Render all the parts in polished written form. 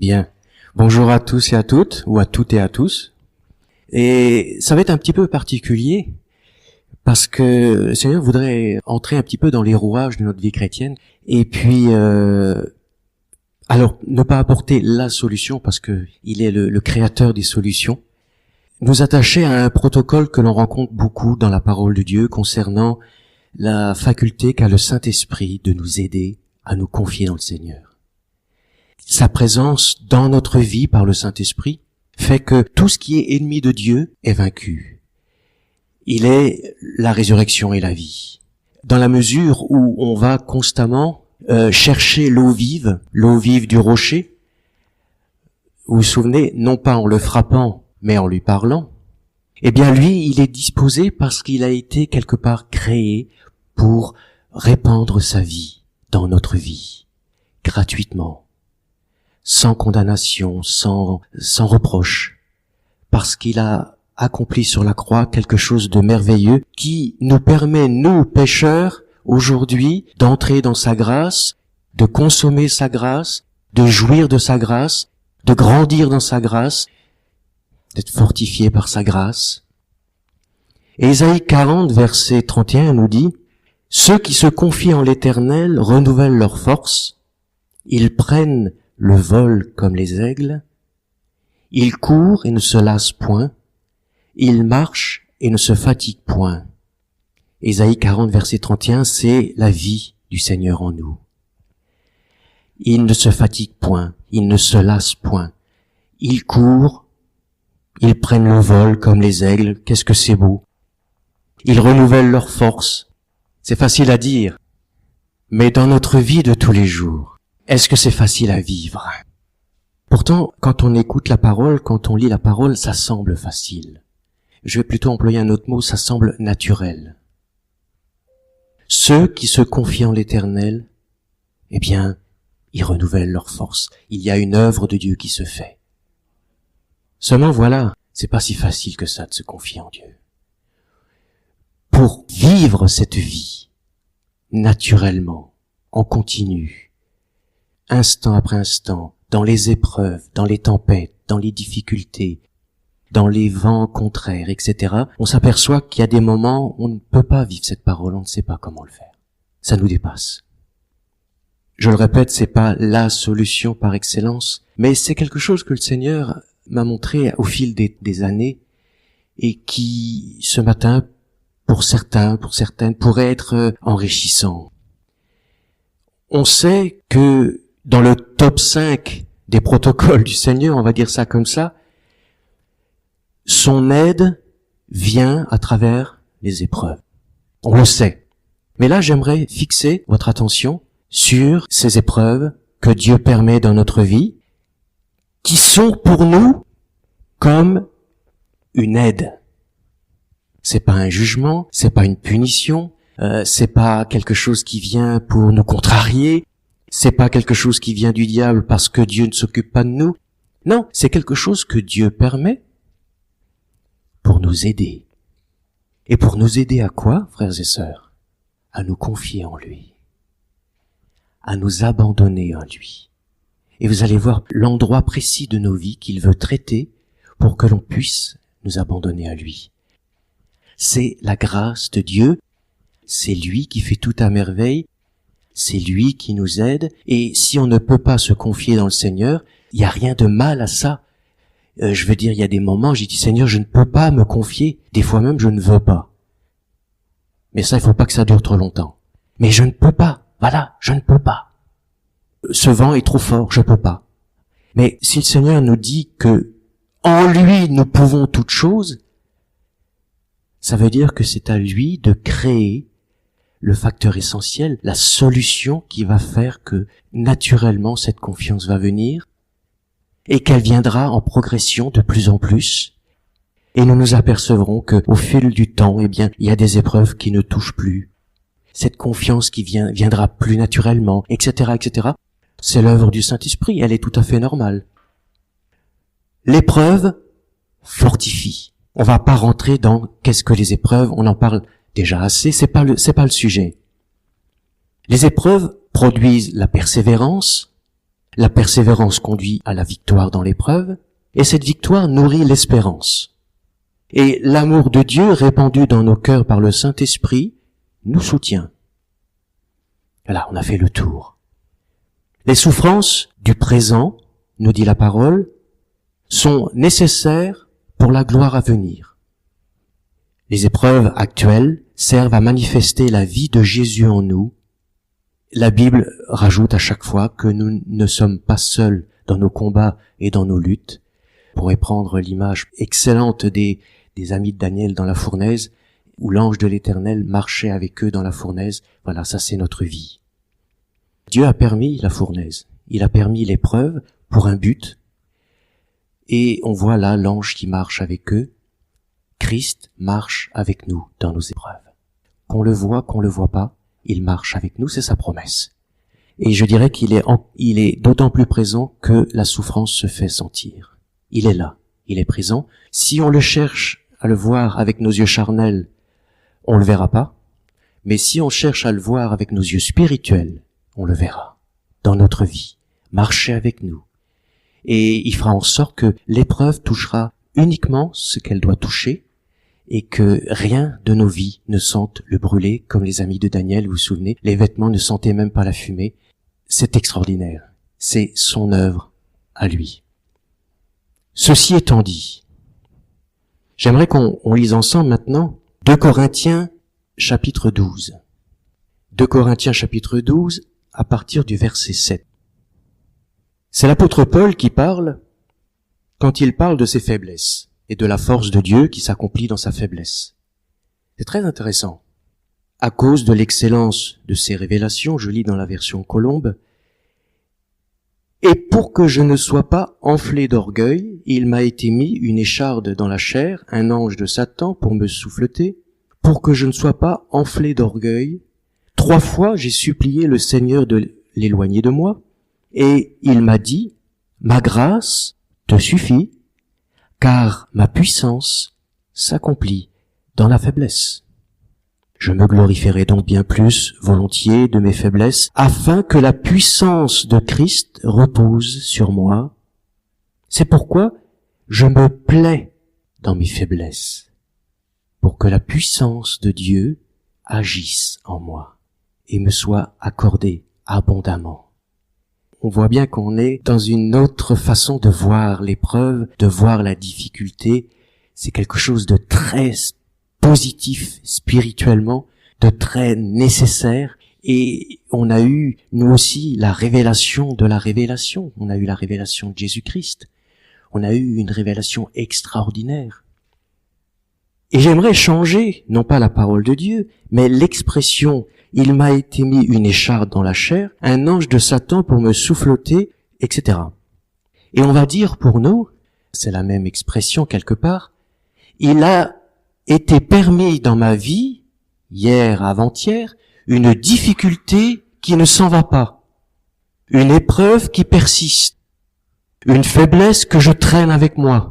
Bien. Bonjour à tous et à toutes, ou à toutes et à tous. Et ça va être un petit peu particulier, parce que le Seigneur voudrait entrer un petit peu dans les rouages de notre vie chrétienne, et puis, alors, ne pas apporter la solution, parce que il est le créateur des solutions, nous attacher à un protocole que l'on rencontre beaucoup dans la parole de Dieu concernant la faculté qu'a le Saint-Esprit de nous aider à nous confier dans le Seigneur. Sa présence dans notre vie par le Saint-Esprit fait que tout ce qui est ennemi de Dieu est vaincu. Il est la résurrection et la vie. Dans la mesure où on va constamment chercher l'eau vive du rocher, vous vous souvenez, non pas en le frappant, mais en lui parlant, eh bien lui, il est disposé parce qu'il a été quelque part créé pour répandre sa vie dans notre vie, gratuitement, sans condamnation, sans reproche, parce qu'il a accompli sur la croix quelque chose de merveilleux qui nous permet, nous, pécheurs, aujourd'hui, d'entrer dans sa grâce, de consommer sa grâce, de jouir de sa grâce, de grandir dans sa grâce, d'être fortifié par sa grâce. Et Ésaïe 40, verset 31 nous dit « Ceux qui se confient en l'Éternel renouvellent leur force, ils prennent le vol comme les aigles, ils courent et ne se lassent point, ils marchent et ne se fatiguent point. » Ésaïe 40, verset 31, c'est la vie du Seigneur en nous. Ils ne se fatiguent point, ils ne se lassent point, ils courent, ils prennent le vol comme les aigles, qu'est-ce que c'est beau. Ils renouvellent leur force. C'est facile à dire, mais dans notre vie de tous les jours, est-ce que c'est facile à vivre? Pourtant, quand on écoute la parole, quand on lit la parole, ça semble facile. Je vais plutôt employer un autre mot, ça semble naturel. Ceux qui se confient en l'Éternel, eh bien, ils renouvellent leur force. Il y a une œuvre de Dieu qui se fait. Seulement voilà, c'est pas si facile que ça de se confier en Dieu. Pour vivre cette vie, naturellement, en continu, instant après instant, dans les épreuves, dans les tempêtes, dans les difficultés, dans les vents contraires, etc., on s'aperçoit qu'il y a des moments où on ne peut pas vivre cette parole, on ne sait pas comment le faire. Ça nous dépasse. Je le répète, c'est pas la solution par excellence, mais c'est quelque chose que le Seigneur m'a montré au fil des années et qui, ce matin, pour certains, pour certaines, pourrait être enrichissant. On sait que dans le top 5 des protocoles du Seigneur, on va dire ça comme ça, son aide vient à travers les épreuves. On le sait. Mais là, j'aimerais fixer votre attention sur ces épreuves que Dieu permet dans notre vie, qui sont pour nous comme une aide. C'est pas un jugement, c'est pas une punition, c'est pas quelque chose qui vient pour nous contrarier, c'est pas quelque chose qui vient du diable parce que Dieu ne s'occupe pas de nous. Non, c'est quelque chose que Dieu permet pour nous aider. Et pour nous aider à quoi, frères et sœurs? À nous confier en lui, à nous abandonner en lui. Et vous allez voir l'endroit précis de nos vies qu'il veut traiter pour que l'on puisse nous abandonner à lui. C'est la grâce de Dieu, c'est lui qui fait tout à merveille, c'est lui qui nous aide, et si on ne peut pas se confier dans le Seigneur, il n'y a rien de mal à ça. Je veux dire, il y a des moments, j'ai dit, Seigneur, je ne peux pas me confier, des fois même je ne veux pas. Mais ça, il faut pas que ça dure trop longtemps. Mais je ne peux pas, voilà, je ne peux pas. Ce vent est trop fort, je peux pas. Mais si le Seigneur nous dit que en lui nous pouvons toutes choses, ça veut dire que c'est à lui de créer le facteur essentiel, la solution qui va faire que naturellement cette confiance va venir et qu'elle viendra en progression de plus en plus. Et nous nous apercevrons que au fil du temps, eh bien, il y a des épreuves qui ne touchent plus. Cette confiance qui viendra plus naturellement, etc., etc. C'est l'œuvre du Saint-Esprit, elle est tout à fait normale. L'épreuve fortifie. On va pas rentrer dans qu'est-ce que les épreuves, on en parle déjà assez, c'est pas le sujet. Les épreuves produisent la persévérance, La persévérance conduit à la victoire dans l'épreuve, et cette victoire nourrit l'espérance. Et l'amour de Dieu répandu dans nos cœurs par le Saint-Esprit nous soutient. Voilà, on a fait le tour. Les souffrances du présent, nous dit la parole, sont nécessaires pour la gloire à venir. Les épreuves actuelles servent à manifester la vie de Jésus en nous. La Bible rajoute à chaque fois que nous ne sommes pas seuls dans nos combats et dans nos luttes. On pourrait prendre l'image excellente des amis de Daniel dans la fournaise, où l'ange de l'Éternel marchait avec eux dans la fournaise. Voilà, ça c'est notre vie. Dieu a permis la fournaise, il a permis l'épreuve pour un but, et on voit là l'ange qui marche avec eux. Christ marche avec nous dans nos épreuves. Qu'on le voit pas, il marche avec nous, c'est sa promesse. Et je dirais qu'il est d'autant plus présent que la souffrance se fait sentir. Il est là, il est présent. Si on le cherche à le voir avec nos yeux charnels, on le verra pas. Mais si on cherche à le voir avec nos yeux spirituels, on le verra dans notre vie, marcher avec nous. Et il fera en sorte que l'épreuve touchera uniquement ce qu'elle doit toucher et que rien de nos vies ne sente le brûler, comme les amis de Daniel, vous vous souvenez, les vêtements ne sentaient même pas la fumée. C'est extraordinaire. C'est son œuvre à lui. Ceci étant dit, j'aimerais qu'on lise ensemble maintenant 2 Corinthiens chapitre 12. 2 Corinthiens chapitre 12 à partir du verset 7. C'est l'apôtre Paul qui parle quand il parle de ses faiblesses et de la force de Dieu qui s'accomplit dans sa faiblesse. C'est très intéressant. À cause de l'excellence de ses révélations, je lis dans la version Colombe, « Et pour que je ne sois pas enflé d'orgueil, il m'a été mis une écharde dans la chair, un ange de Satan pour me souffleter, pour que je ne sois pas enflé d'orgueil. 3 fois j'ai supplié le Seigneur de l'éloigner de moi, et il m'a dit, « Ma grâce te suffit, car ma puissance s'accomplit dans la faiblesse. » Je me glorifierai donc bien plus volontiers de mes faiblesses, afin que la puissance de Christ repose sur moi. C'est pourquoi je me plais dans mes faiblesses, pour que la puissance de Dieu agisse en moi et me soit accordée abondamment. On voit bien qu'on est dans une autre façon de voir l'épreuve, de voir la difficulté. C'est quelque chose de très positif spirituellement, de très nécessaire. Et on a eu, nous aussi, la révélation de la révélation. On a eu la révélation de Jésus-Christ. On a eu une révélation extraordinaire. Et j'aimerais changer, non pas la parole de Dieu, mais l'expression « il m'a été mis une écharde dans la chair, un ange de Satan pour me souffleter », etc. Et on va dire pour nous, c'est la même expression quelque part, il a été permis dans ma vie, hier, avant-hier, une difficulté qui ne s'en va pas, une épreuve qui persiste, une faiblesse que je traîne avec moi.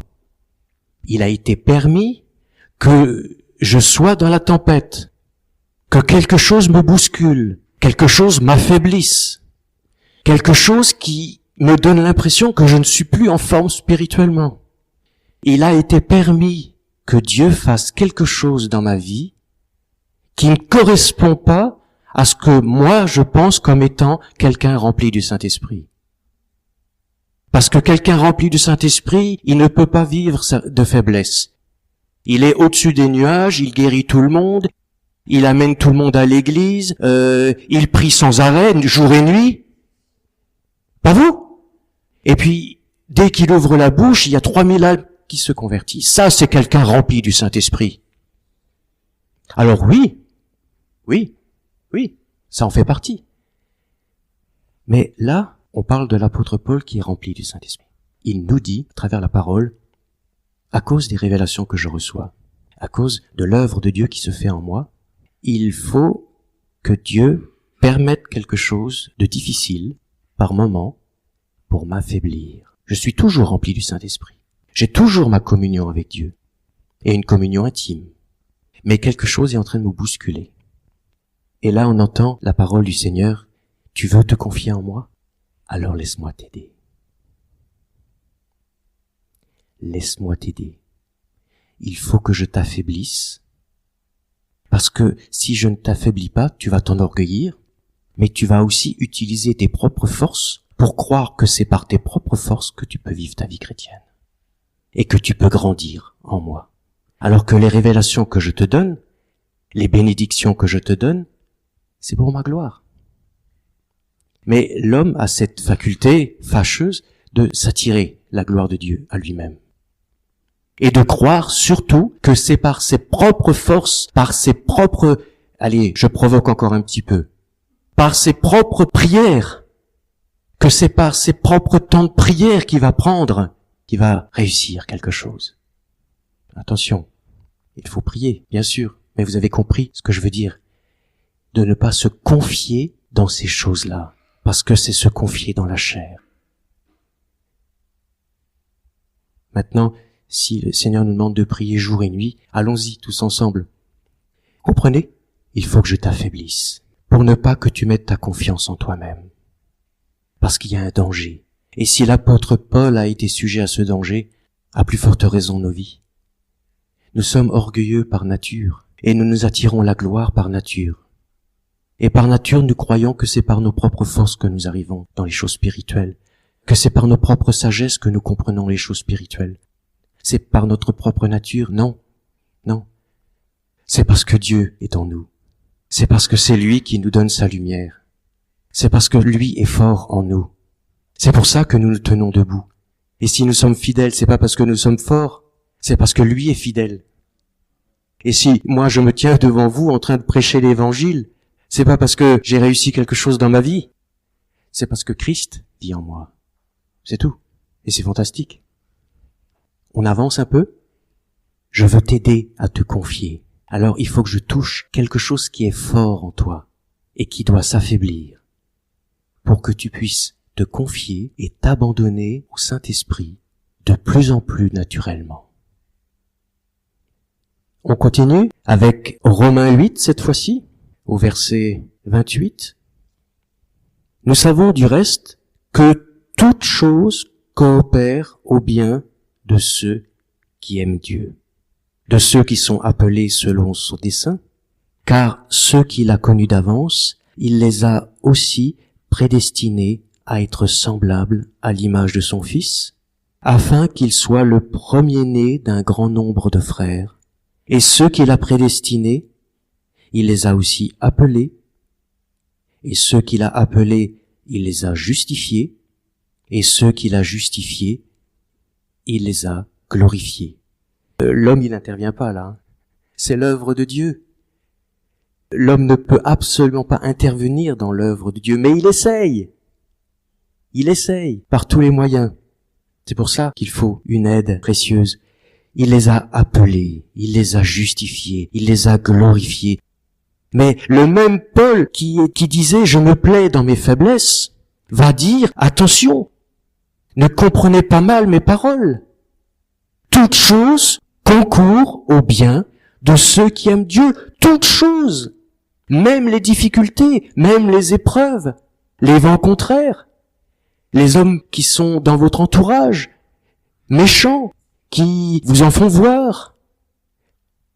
Il a été permis que je sois dans la tempête, que quelque chose me bouscule, quelque chose m'affaiblisse, quelque chose qui me donne l'impression que je ne suis plus en forme spirituellement. Il a été permis que Dieu fasse quelque chose dans ma vie qui ne correspond pas à ce que moi je pense comme étant quelqu'un rempli du Saint-Esprit. Parce que quelqu'un rempli du Saint-Esprit, il ne peut pas vivre de faiblesse. Il est au-dessus des nuages, il guérit tout le monde, il amène tout le monde à l'église, il prie sans arrêt, jour et nuit. Pas vous? Et puis, dès qu'il ouvre la bouche, il y a 3000 âmes qui se convertissent. Ça, c'est quelqu'un rempli du Saint-Esprit. Alors oui, ça en fait partie. Mais là, on parle de l'apôtre Paul qui est rempli du Saint-Esprit. Il nous dit, à travers la parole, à cause des révélations que je reçois, à cause de l'œuvre de Dieu qui se fait en moi, il faut que Dieu permette quelque chose de difficile, par moment, pour m'affaiblir. Je suis toujours rempli du Saint-Esprit. J'ai toujours ma communion avec Dieu, et une communion intime. Mais quelque chose est en train de me bousculer. Et là, on entend la parole du Seigneur, « Tu veux te confier en moi ? alors laisse-moi t'aider. Laisse-moi t'aider. Il faut que je t'affaiblisse, parce que si je ne t'affaiblis pas, tu vas t'enorgueillir, mais tu vas aussi utiliser tes propres forces pour croire que c'est par tes propres forces que tu peux vivre ta vie chrétienne et que tu peux grandir en moi. Alors que les révélations que je te donne, les bénédictions que je te donne, c'est pour ma gloire. Mais l'homme a cette faculté fâcheuse de s'attirer la gloire de Dieu à lui-même. Et de croire surtout que c'est par ses propres forces, par ses propres... Allez, je provoque encore un petit peu. Par ses propres prières, que c'est par ses propres temps de prière qu'il va prendre, qu'il va réussir quelque chose. Attention, il faut prier, bien sûr, mais vous avez compris ce que je veux dire. De ne pas se confier dans ces choses-là, parce que c'est se confier dans la chair. Maintenant, si le Seigneur nous demande de prier jour et nuit, allons-y tous ensemble. Comprenez? Il faut que je t'affaiblisse, pour ne pas que tu mettes ta confiance en toi-même. Parce qu'il y a un danger. Et si l'apôtre Paul a été sujet à ce danger, à plus forte raison nos vies. Nous sommes orgueilleux par nature, et nous nous attirons la gloire par nature. Et par nature, nous croyons que c'est par nos propres forces que nous arrivons dans les choses spirituelles, que c'est par nos propres sagesses que nous comprenons les choses spirituelles. C'est par notre propre nature? Non, non. C'est parce que Dieu est en nous. C'est parce que c'est lui qui nous donne sa lumière. C'est parce que lui est fort en nous. C'est pour ça que nous nous tenons debout. Et si nous sommes fidèles, c'est pas parce que nous sommes forts, c'est parce que lui est fidèle. Et si moi je me tiens devant vous en train de prêcher l'évangile, c'est pas parce que j'ai réussi quelque chose dans ma vie, c'est parce que Christ vit en moi. C'est tout. Et c'est fantastique. On avance un peu. Je veux t'aider à te confier. Alors il faut que je touche quelque chose qui est fort en toi et qui doit s'affaiblir pour que tu puisses te confier et t'abandonner au Saint-Esprit de plus en plus naturellement. On continue avec Romains 8 cette fois-ci, au verset 28. Nous savons du reste que toute chose coopère au bien de ceux qui aiment Dieu, de ceux qui sont appelés selon son dessein, car ceux qu'il a connus d'avance, il les a aussi prédestinés à être semblables à l'image de son Fils, afin qu'il soit le premier-né d'un grand nombre de frères. Et ceux qu'il a prédestinés, il les a aussi appelés, et ceux qu'il a appelés, il les a justifiés, et ceux qu'il a justifiés, il les a glorifiés. L'homme, il n'intervient pas là. C'est l'œuvre de Dieu. L'homme ne peut absolument pas intervenir dans l'œuvre de Dieu, mais il essaye. Il essaye par tous les moyens. C'est pour ça qu'il faut une aide précieuse. Il les a appelés, il les a justifiés, il les a glorifiés. Mais le même Paul qui disait « je me plais dans mes faiblesses » va dire « attention, ne comprenez pas mal mes paroles. Toute chose concourt au bien de ceux qui aiment Dieu. Toute chose, même les difficultés, même les épreuves, les vents contraires, les hommes qui sont dans votre entourage, méchants, qui vous en font voir.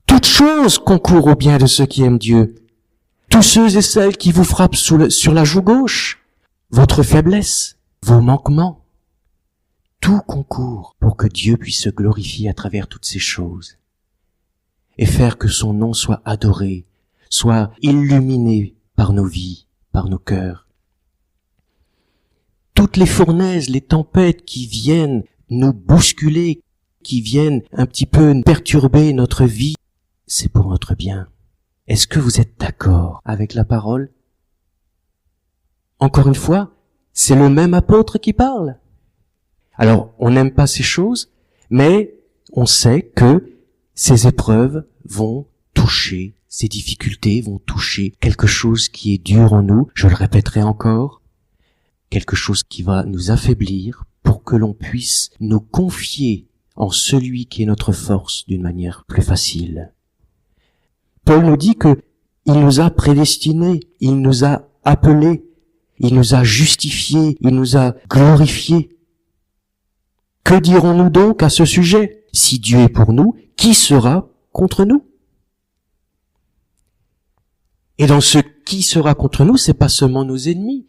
Toute chose concourt au bien de ceux qui aiment Dieu. Tous ceux et celles qui vous frappent sur la joue gauche, votre faiblesse, vos manquements, tout concourt pour que Dieu puisse se glorifier à travers toutes ces choses et faire que son nom soit adoré, soit illuminé par nos vies, par nos cœurs. Toutes les fournaises, les tempêtes qui viennent nous bousculer, qui viennent un petit peu perturber notre vie, c'est pour notre bien. Est-ce que vous êtes d'accord avec la parole? Encore une fois, c'est le même apôtre qui parle. Alors, on n'aime pas ces choses, mais on sait que ces épreuves vont toucher, ces difficultés vont toucher quelque chose qui est dur en nous, je le répéterai encore, quelque chose qui va nous affaiblir pour que l'on puisse nous confier en celui qui est notre force d'une manière plus facile. Paul nous dit que il nous a prédestinés, il nous a appelés, Il nous a justifiés, il nous a glorifiés. Que dirons-nous donc à ce sujet? Si Dieu est pour nous, qui sera contre nous? Et dans ce qui sera contre nous, c'est pas seulement nos ennemis,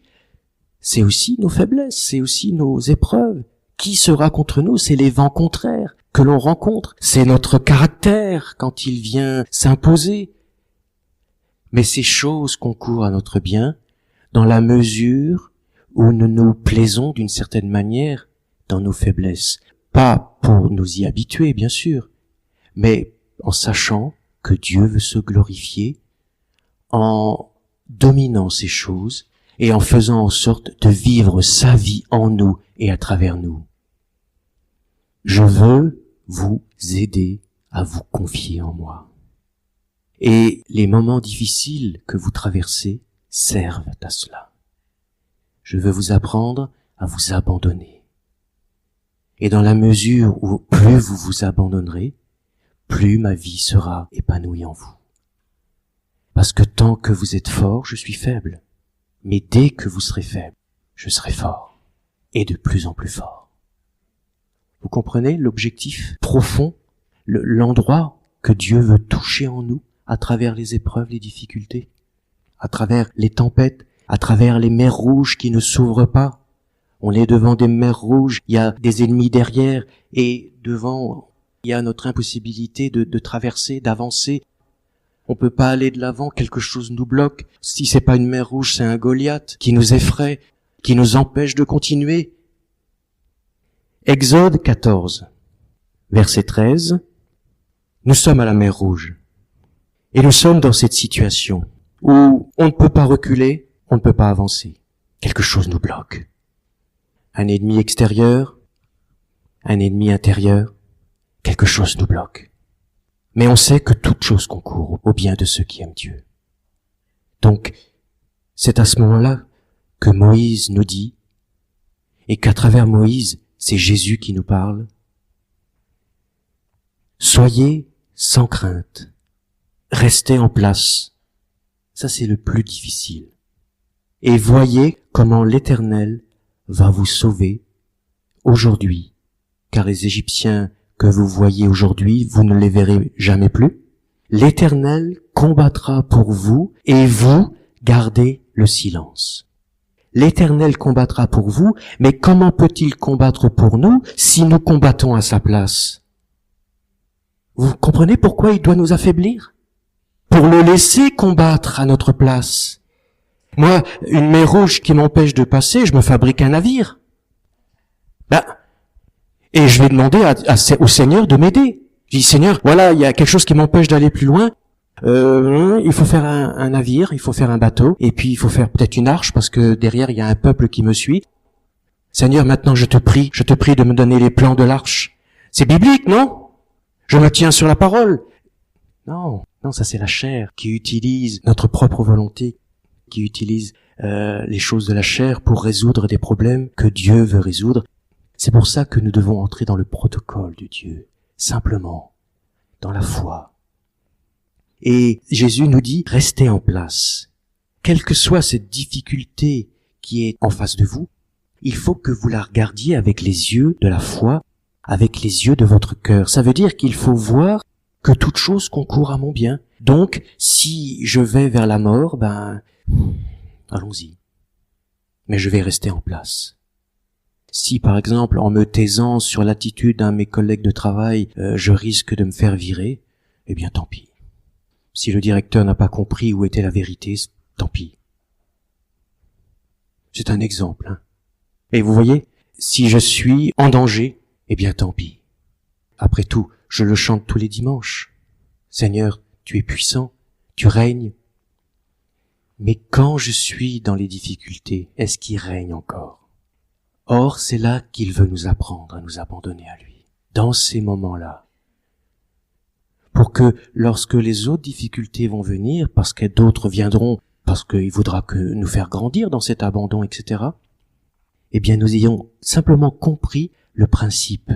c'est aussi nos faiblesses, c'est aussi nos épreuves. Qui sera contre nous? C'est les vents contraires que l'on rencontre, c'est notre caractère quand il vient s'imposer. Mais ces choses concourent à notre bien dans la mesure où nous nous plaisons d'une certaine manière dans nos faiblesses. Pas pour nous y habituer, bien sûr, mais en sachant que Dieu veut se glorifier en dominant ces choses et en faisant en sorte de vivre sa vie en nous et à travers nous. Je veux vous aider à vous confier en moi. Et les moments difficiles que vous traversez servent à cela. Je veux vous apprendre à vous abandonner. Et dans la mesure où plus vous vous abandonnerez, plus ma vie sera épanouie en vous. Parce que tant que vous êtes fort, je suis faible. Mais dès que vous serez faible, je serai fort. Et de plus en plus fort. Vous comprenez l'objectif profond, l'endroit que Dieu veut toucher en nous à travers les épreuves, les difficultés, à travers les tempêtes, à travers les mers rouges qui ne s'ouvrent pas. On est devant des mers rouges, il y a des ennemis derrière, et devant, il y a notre impossibilité de traverser, d'avancer. On peut pas aller de l'avant, quelque chose nous bloque. Si c'est pas une mer rouge, c'est un Goliath qui nous effraie, qui nous empêche de continuer. Exode 14, verset 13. Nous sommes à la mer Rouge. Et nous sommes dans cette situation où on ne peut pas reculer, on ne peut pas avancer. Quelque chose nous bloque. Un ennemi extérieur, un ennemi intérieur, quelque chose nous bloque. Mais on sait que toute chose concourt au bien de ceux qui aiment Dieu. Donc, c'est à ce moment-là que Moïse nous dit, et qu'à travers Moïse, c'est Jésus qui nous parle. Soyez sans crainte. Restez en place. Ça, c'est le plus difficile. Et voyez comment l'Éternel va vous sauver aujourd'hui. Car les Égyptiens que vous voyez aujourd'hui, vous ne les verrez jamais plus. L'Éternel combattra pour vous et vous gardez le silence. L'Éternel combattra pour vous, mais comment peut-il combattre pour nous si nous combattons à sa place? Vous comprenez pourquoi il doit nous affaiblir? Pour le laisser combattre à notre place. Moi, une mer rouge qui m'empêche de passer, je me fabrique un navire. Et je vais demander au Seigneur de m'aider. Je dis, Seigneur, voilà, il y a quelque chose qui m'empêche d'aller plus loin. Il faut faire un navire, il faut faire un bateau, et puis il faut faire peut-être une arche, parce que derrière, il y a un peuple qui me suit. Seigneur, maintenant, je te prie de me donner les plans de l'arche. C'est biblique, non? Je me tiens sur la parole. Non, ça c'est la chair qui utilise notre propre volonté, qui utilise les choses de la chair pour résoudre des problèmes que Dieu veut résoudre. C'est pour ça que nous devons entrer dans le protocole de Dieu, simplement, dans la foi. Et Jésus nous dit, restez en place. Quelle que soit cette difficulté qui est en face de vous, il faut que vous la regardiez avec les yeux de la foi, avec les yeux de votre cœur. Ça veut dire qu'il faut voir que toute chose concourt à mon bien. Donc, si je vais vers la mort, allons-y. Mais je vais rester en place. Si, par exemple, en me taisant sur l'attitude d'un de mes collègues de travail, je risque de me faire virer, eh bien, tant pis. Si le directeur n'a pas compris où était la vérité, tant pis. C'est un exemple, hein. Et vous voyez, si je suis en danger, eh bien, tant pis. Après tout, je le chante tous les dimanches. Seigneur, tu es puissant, tu règnes. Mais quand je suis dans les difficultés, est-ce qu'il règne encore? Or, c'est là qu'il veut nous apprendre à nous abandonner à lui, dans ces moments-là. Pour que, lorsque les autres difficultés vont venir, parce que d'autres viendront, parce qu'il voudra que nous faire grandir dans cet abandon, etc., eh bien, nous ayons simplement compris le principe.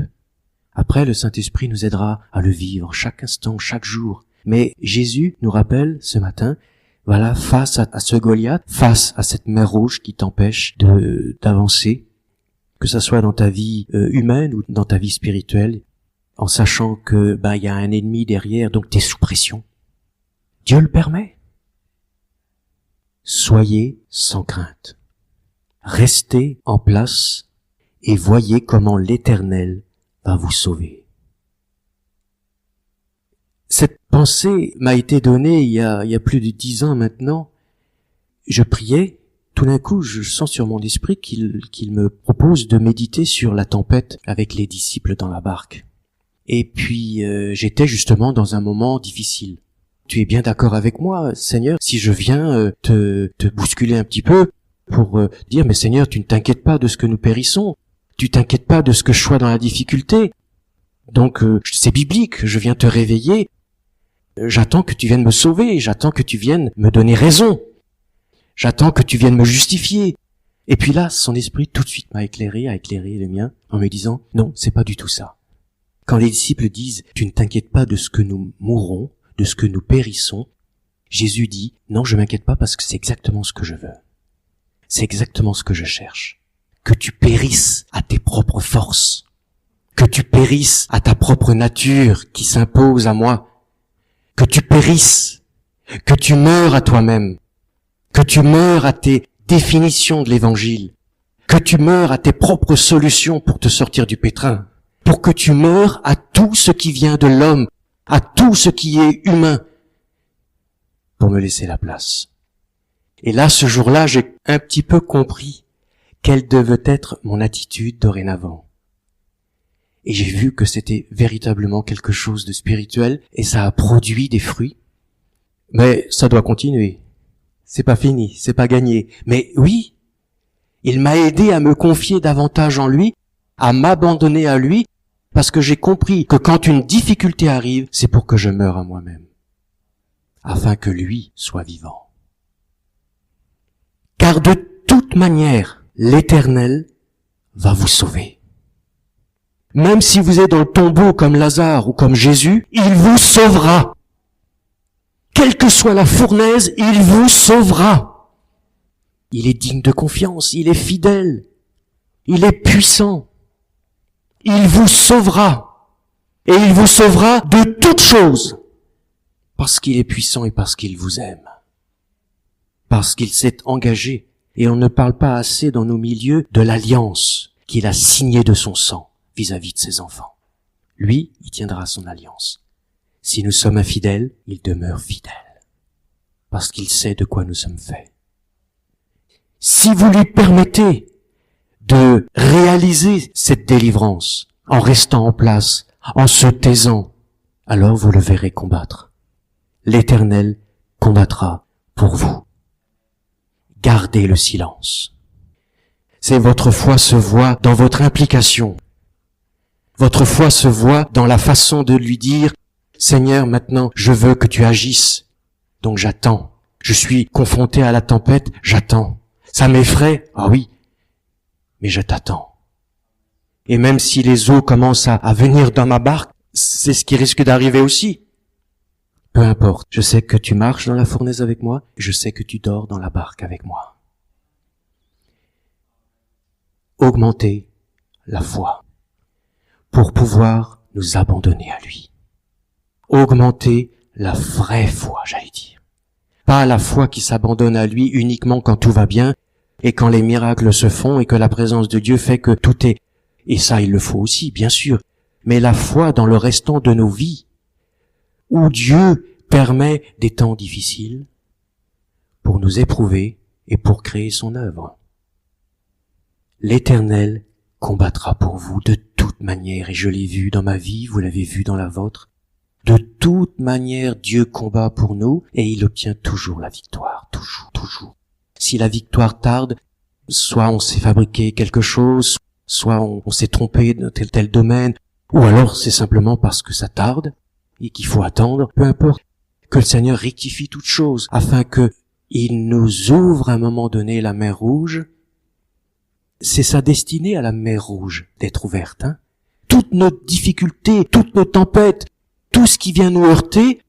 Après, le Saint-Esprit nous aidera à le vivre chaque instant, chaque jour. Mais Jésus nous rappelle ce matin, voilà, face à ce Goliath, face à cette mer rouge qui t'empêche d'avancer, que ça soit dans ta vie humaine ou dans ta vie spirituelle, en sachant que il y a un ennemi derrière, donc t'es sous pression. Dieu le permet. Soyez sans crainte. Restez en place et voyez comment l'Éternel va vous sauver. Cette pensée m'a été donnée il y a plus de 10 ans maintenant. Je priais, tout d'un coup je sens sur mon esprit qu'il me propose de méditer sur la tempête avec les disciples dans la barque. Et puis j'étais justement dans un moment difficile. Tu es bien d'accord avec moi, Seigneur, si je viens te bousculer un petit peu pour dire, mais Seigneur, tu ne t'inquiètes pas de ce que nous périssons, tu t'inquiètes pas de ce que je sois dans la difficulté. Donc c'est biblique, je viens te réveiller, j'attends que tu viennes me sauver, j'attends que tu viennes me donner raison, j'attends que tu viennes me justifier. Et puis là, son esprit tout de suite a éclairé le mien, en me disant, non, c'est pas du tout ça. Quand les disciples disent, tu ne t'inquiètes pas de ce que nous mourrons, de ce que nous périssons, Jésus dit, non, je m'inquiète pas parce que c'est exactement ce que je veux. C'est exactement ce que je cherche. Que tu périsses à tes propres forces. Que tu périsses à ta propre nature qui s'impose à moi. Que tu périsses. Que tu meurs à toi-même. Que tu meurs à tes définitions de l'évangile. Que tu meurs à tes propres solutions pour te sortir du pétrin. Pour que tu meurs à tout ce qui vient de l'homme, à tout ce qui est humain, pour me laisser la place. Et là, ce jour-là, j'ai un petit peu compris quelle devait être mon attitude dorénavant. Et j'ai vu que c'était véritablement quelque chose de spirituel, et ça a produit des fruits. Mais ça doit continuer. C'est pas fini, c'est pas gagné. Mais oui, il m'a aidé à me confier davantage en lui, à m'abandonner à lui, parce que j'ai compris que quand une difficulté arrive, c'est pour que je meure à moi-même, afin que lui soit vivant. Car de toute manière, l'Éternel va vous sauver. Même si vous êtes dans le tombeau comme Lazare ou comme Jésus, il vous sauvera. Quelle que soit la fournaise, il vous sauvera. Il est digne de confiance, il est fidèle, il est puissant. Il vous sauvera. Et il vous sauvera de toutes choses. Parce qu'il est puissant et parce qu'il vous aime. Parce qu'il s'est engagé. Et on ne parle pas assez dans nos milieux de l'alliance qu'il a signée de son sang vis-à-vis de ses enfants. Lui, il tiendra son alliance. Si nous sommes infidèles, il demeure fidèle. Parce qu'il sait de quoi nous sommes faits. Si vous lui permettez de réaliser cette délivrance en restant en place, en se taisant, alors vous le verrez combattre. L'Éternel combattra pour vous. Gardez le silence. C'est votre foi se voit dans votre implication. Votre foi se voit dans la façon de lui dire, Seigneur, maintenant, je veux que tu agisses. Donc j'attends. Je suis confronté à la tempête, j'attends. Ça m'effraie, ah oui, mais je t'attends. Et même si les eaux commencent à venir dans ma barque, c'est ce qui risque d'arriver aussi. Peu importe, je sais que tu marches dans la fournaise avec moi, je sais que tu dors dans la barque avec moi. Augmentez la foi pour pouvoir nous abandonner à lui. Augmentez la vraie foi, j'allais dire. Pas la foi qui s'abandonne à lui uniquement quand tout va bien, et quand les miracles se font et que la présence de Dieu fait que tout est... Et ça, il le faut aussi, bien sûr. Mais la foi dans le restant de nos vies, où Dieu permet des temps difficiles pour nous éprouver et pour créer son œuvre. L'Éternel combattra pour vous de toute manière, et je l'ai vu dans ma vie, vous l'avez vu dans la vôtre. De toute manière, Dieu combat pour nous et il obtient toujours la victoire, toujours. Si la victoire tarde, soit on s'est fabriqué quelque chose, soit on s'est trompé dans tel domaine, ou alors c'est simplement parce que ça tarde et qu'il faut attendre, peu importe, que le Seigneur rectifie toutes choses afin que il nous ouvre à un moment donné la mer Rouge. C'est sa destinée à la mer Rouge d'être ouverte. Toutes nos difficultés, toutes nos tempêtes, tout ce qui vient nous heurter,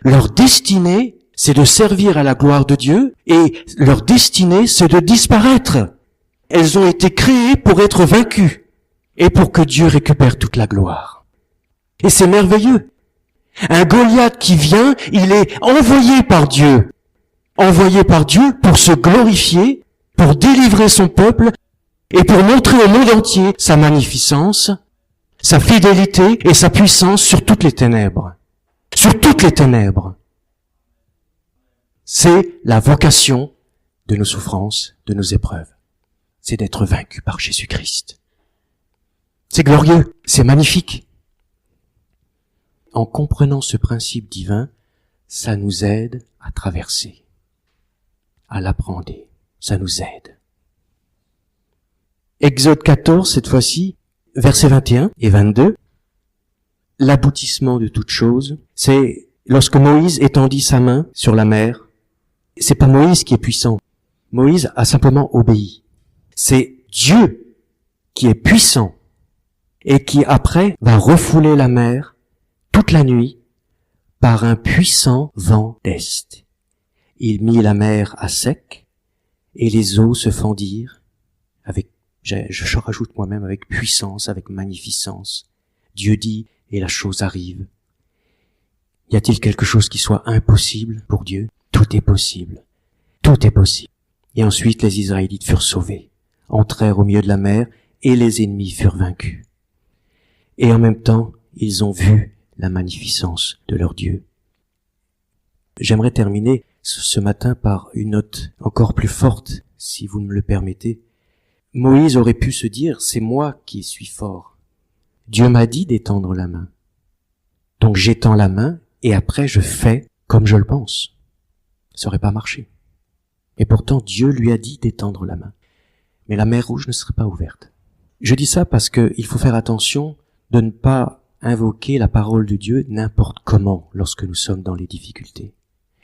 leur destinée, c'est de servir à la gloire de Dieu, et leur destinée, c'est de disparaître. Elles ont été créées pour être vaincues, et pour que Dieu récupère toute la gloire. Et c'est merveilleux. Un Goliath qui vient, il est envoyé par Dieu pour se glorifier, pour délivrer son peuple, et pour montrer au monde entier sa magnificence, sa fidélité et sa puissance sur toutes les ténèbres. Sur toutes les ténèbres. C'est la vocation de nos souffrances, de nos épreuves. C'est d'être vaincu par Jésus-Christ. C'est glorieux, c'est magnifique. En comprenant ce principe divin, ça nous aide à traverser, à l'apprendre. Ça nous aide. Exode 14, cette fois-ci, versets 21 et 22. L'aboutissement de toute chose, c'est lorsque Moïse étendit sa main sur la mer. C'est pas Moïse qui est puissant. Moïse a simplement obéi. C'est Dieu qui est puissant et qui après va refouler la mer toute la nuit par un puissant vent d'est. Il mit la mer à sec et les eaux se fendirent avec, je rajoute moi-même, avec puissance, avec magnificence. Dieu dit et la chose arrive. Y a-t-il quelque chose qui soit impossible pour Dieu? Tout est possible. Tout est possible. Et ensuite les Israélites furent sauvés, entrèrent au milieu de la mer et les ennemis furent vaincus. Et en même temps, ils ont vu la magnificence de leur Dieu. J'aimerais terminer ce matin par une note encore plus forte, si vous me le permettez. Moïse aurait pu se dire, c'est moi qui suis fort. Dieu m'a dit d'étendre la main. Donc j'étends la main et après je fais comme je le pense. Ça aurait pas marché. Et pourtant Dieu lui a dit d'étendre la main. Mais la mer Rouge ne serait pas ouverte. Je dis ça parce que il faut faire attention de ne pas invoquer la parole de Dieu n'importe comment lorsque nous sommes dans les difficultés.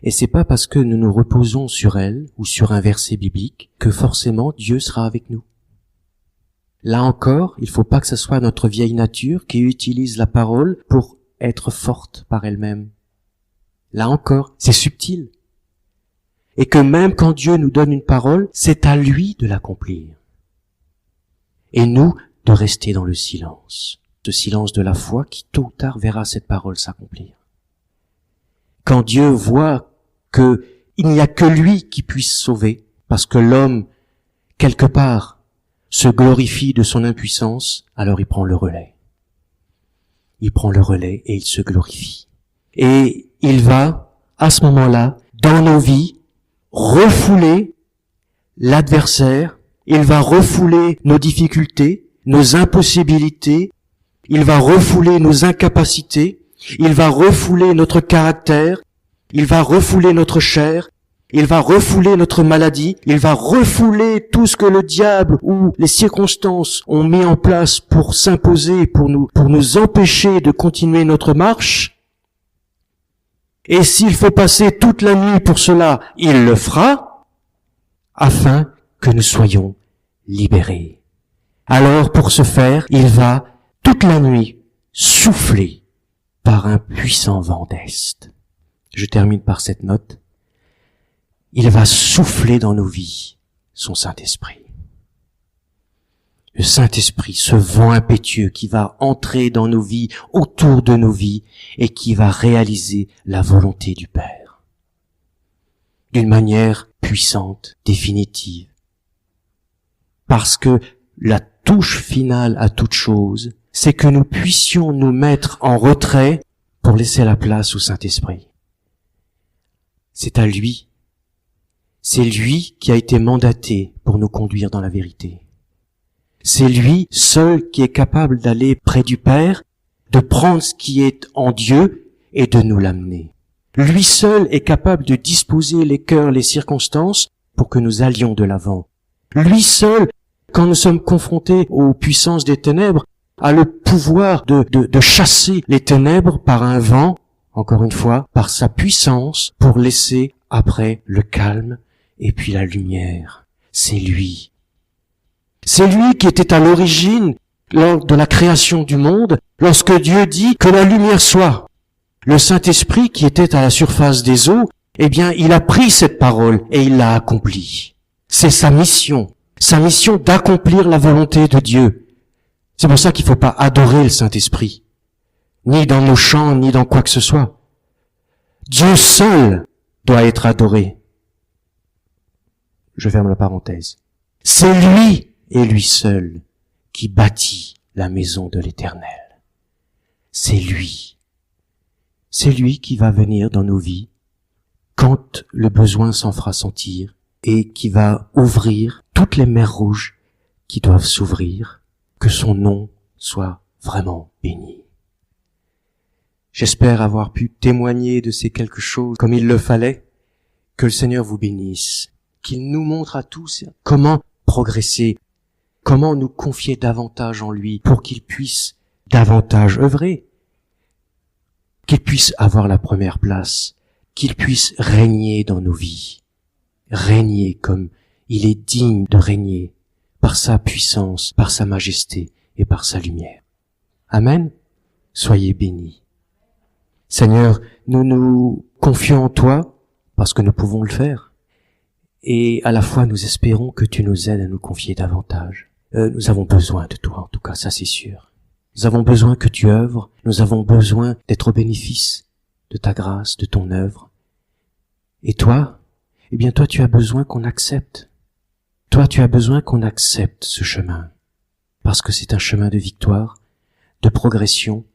Et c'est pas parce que nous nous reposons sur elle ou sur un verset biblique que forcément Dieu sera avec nous. Là encore, il faut pas que ce soit notre vieille nature qui utilise la parole pour être forte par elle-même. Là encore, c'est subtil. Et que même quand Dieu nous donne une parole, c'est à lui de l'accomplir. Et nous, de rester dans le silence. Ce silence de la foi qui, tôt ou tard, verra cette parole s'accomplir. Quand Dieu voit que il n'y a que lui qui puisse sauver, parce que l'homme, quelque part, se glorifie de son impuissance, alors il prend le relais. Il prend le relais et il se glorifie. Et il va, à ce moment-là, dans nos vies, refouler l'adversaire, il va refouler nos difficultés, nos impossibilités, il va refouler nos incapacités, il va refouler notre caractère, il va refouler notre chair, il va refouler notre maladie, il va refouler tout ce que le diable ou les circonstances ont mis en place pour s'imposer, pour nous empêcher de continuer notre marche. Et s'il faut passer toute la nuit pour cela, il le fera, afin que nous soyons libérés. Alors, pour ce faire, il va toute la nuit souffler par un puissant vent d'est. Je termine par cette note. Il va souffler dans nos vies son Saint-Esprit. Le Saint-Esprit, ce vent impétueux qui va entrer dans nos vies, autour de nos vies, et qui va réaliser la volonté du Père. D'une manière puissante, définitive. Parce que la touche finale à toute chose, c'est que nous puissions nous mettre en retrait pour laisser la place au Saint-Esprit. C'est à lui. C'est lui qui a été mandaté pour nous conduire dans la vérité. C'est lui seul qui est capable d'aller près du Père, de prendre ce qui est en Dieu et de nous l'amener. Lui seul est capable de disposer les cœurs, les circonstances pour que nous allions de l'avant. Lui seul, quand nous sommes confrontés aux puissances des ténèbres, a le pouvoir de chasser les ténèbres par un vent, encore une fois, par sa puissance, pour laisser après le calme et puis la lumière. C'est lui. C'est lui qui était à l'origine, lors de la création du monde, lorsque Dieu dit que la lumière soit. Le Saint-Esprit qui était à la surface des eaux eh bien, il a pris cette parole et il l'a accomplie. C'est sa mission d'accomplir la volonté de Dieu. C'est pour ça qu'il ne faut pas adorer le Saint-Esprit, ni dans nos chants, ni dans quoi que ce soit. Dieu seul doit être adoré. Je ferme la parenthèse. C'est lui et lui seul qui bâtit la maison de l'Éternel. C'est lui. C'est lui qui va venir dans nos vies quand le besoin s'en fera sentir et qui va ouvrir toutes les mers rouges qui doivent s'ouvrir, que son nom soit vraiment béni. J'espère avoir pu témoigner de ces quelque chose comme il le fallait. Que le Seigneur vous bénisse, qu'il nous montre à tous comment progresser, comment nous confier davantage en lui pour qu'il puisse davantage œuvrer, qu'il puisse avoir la première place, qu'il puisse régner dans nos vies, régner comme il est digne de régner par sa puissance, par sa majesté et par sa lumière. Amen. Soyez bénis. Seigneur, nous nous confions en toi parce que nous pouvons le faire. Et à la fois, nous espérons que tu nous aides à nous confier davantage. Nous avons besoin de toi, en tout cas, ça c'est sûr. Nous avons besoin que tu œuvres. Nous avons besoin d'être au bénéfice de ta grâce, de ton œuvre. Et toi, eh bien toi, tu as besoin qu'on accepte. Toi, tu as besoin qu'on accepte ce chemin. Parce que c'est un chemin de victoire, de progression,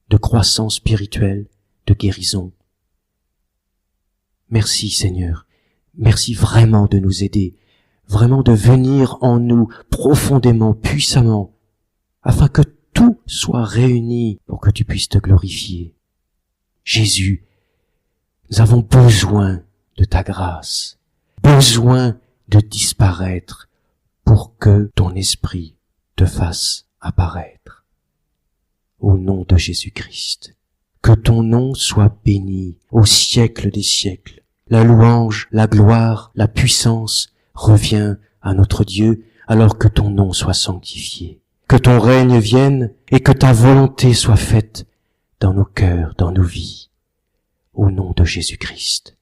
de croissance spirituelle, de guérison. Merci Seigneur, merci vraiment de nous aider, vraiment de venir en nous profondément, puissamment, afin que tout soit réuni pour que tu puisses te glorifier. Jésus, nous avons besoin de ta grâce, besoin de disparaître pour que ton esprit te fasse apparaître. Au nom de Jésus-Christ. Que ton nom soit béni au siècle des siècles. La louange, la gloire, la puissance revient à notre Dieu alors que ton nom soit sanctifié. Que ton règne vienne et que ta volonté soit faite dans nos cœurs, dans nos vies. Au nom de Jésus-Christ.